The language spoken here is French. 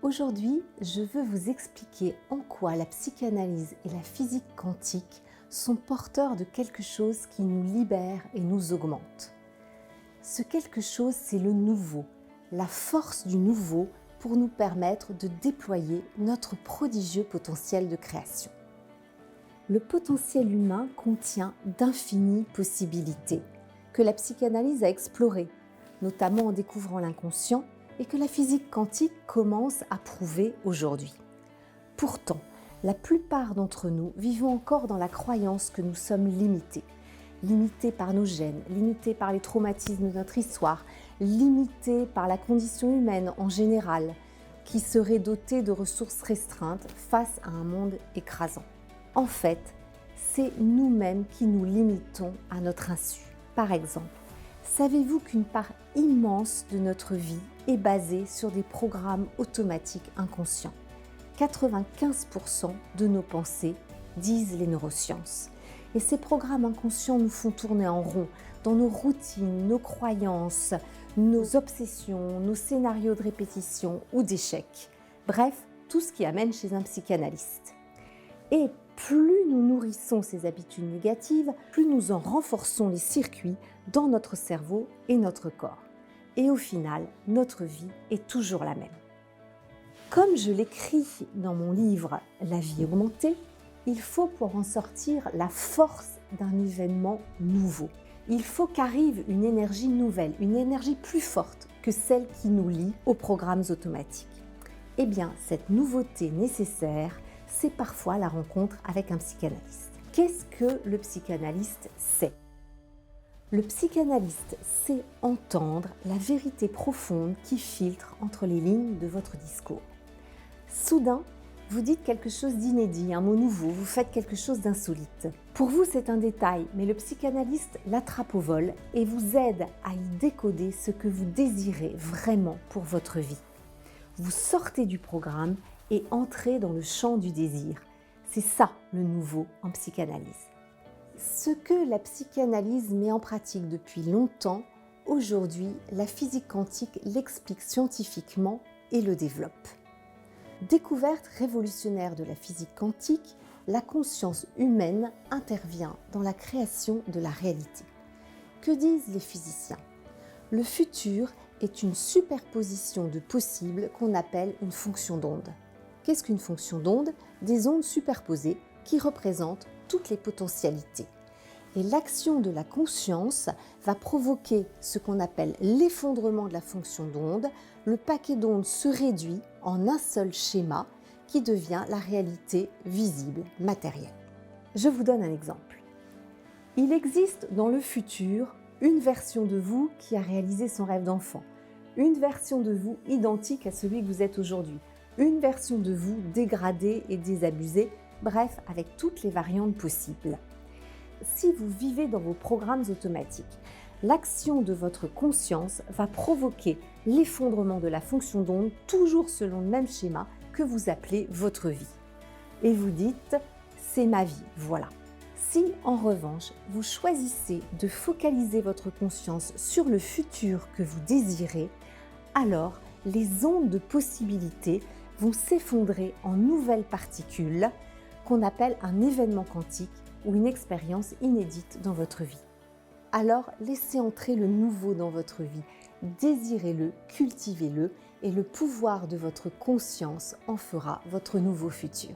Aujourd'hui, je veux vous expliquer en quoi la psychanalyse et la physique quantique sont porteurs de quelque chose qui nous libère et nous augmente. Ce quelque chose, c'est le nouveau, la force du nouveau pour nous permettre de déployer notre prodigieux potentiel de création. Le potentiel humain contient d'infinies possibilités que la psychanalyse a explorées, notamment en découvrant l'inconscient, et que la physique quantique commence à prouver aujourd'hui. Pourtant, la plupart d'entre nous vivons encore dans la croyance que nous sommes limités. Limités par nos gènes, limités par les traumatismes de notre histoire, limités par la condition humaine en général, qui serait dotée de ressources restreintes face à un monde écrasant. En fait, c'est nous-mêmes qui nous limitons à notre insu. Par exemple, savez-vous qu'une part immense de notre vie est basée sur des programmes automatiques inconscients ? 95% de nos pensées, disent les neurosciences. Et ces programmes inconscients nous font tourner en rond dans nos routines, nos croyances, nos obsessions, nos scénarios de répétition ou d'échec. Bref, tout ce qui amène chez un psychanalyste. Et plus nous nourrissons ces habitudes négatives, plus nous en renforçons les circuits dans notre cerveau et notre corps. Et au final, notre vie est toujours la même. Comme je l'écris dans mon livre « La vie augmentée », il faut pour en sortir la force d'un événement nouveau. Il faut qu'arrive une énergie nouvelle, une énergie plus forte que celle qui nous lie aux programmes automatiques. Eh bien, cette nouveauté nécessaire, c'est parfois la rencontre avec un psychanalyste. Qu'est-ce que le psychanalyste sait ? Le psychanalyste sait entendre la vérité profonde qui filtre entre les lignes de votre discours. Soudain, vous dites quelque chose d'inédit, un mot nouveau, vous faites quelque chose d'insolite. Pour vous, c'est un détail, mais le psychanalyste l'attrape au vol et vous aide à y décoder ce que vous désirez vraiment pour votre vie. Vous sortez du programme et entrez dans le champ du désir. C'est ça le nouveau en psychanalyse. Ce que la psychanalyse met en pratique depuis longtemps, aujourd'hui, la physique quantique l'explique scientifiquement et le développe. Découverte révolutionnaire de la physique quantique, la conscience humaine intervient dans la création de la réalité. Que disent les physiciens ? Le futur est une superposition de possibles qu'on appelle une fonction d'onde. Qu'est-ce qu'une fonction d'onde ? Des ondes superposées qui représentent toutes les potentialités. Et l'action de la conscience va provoquer ce qu'on appelle l'effondrement de la fonction d'onde. Le paquet d'ondes se réduit en un seul schéma qui devient la réalité visible, matérielle. Je vous donne un exemple. Il existe dans le futur une version de vous qui a réalisé son rêve d'enfant, une version de vous identique à celui que vous êtes aujourd'hui, une version de vous dégradée et désabusée, bref, avec toutes les variantes possibles. Si vous vivez dans vos programmes automatiques, l'action de votre conscience va provoquer l'effondrement de la fonction d'onde, toujours selon le même schéma que vous appelez votre vie. Et vous dites « c'est ma vie, voilà ». Si, en revanche, vous choisissez de focaliser votre conscience sur le futur que vous désirez, alors les ondes de possibilités vont s'effondrer en nouvelles particules qu'on appelle un événement quantique ou une expérience inédite dans votre vie. Alors, laissez entrer le nouveau dans votre vie, désirez-le, cultivez-le et le pouvoir de votre conscience en fera votre nouveau futur.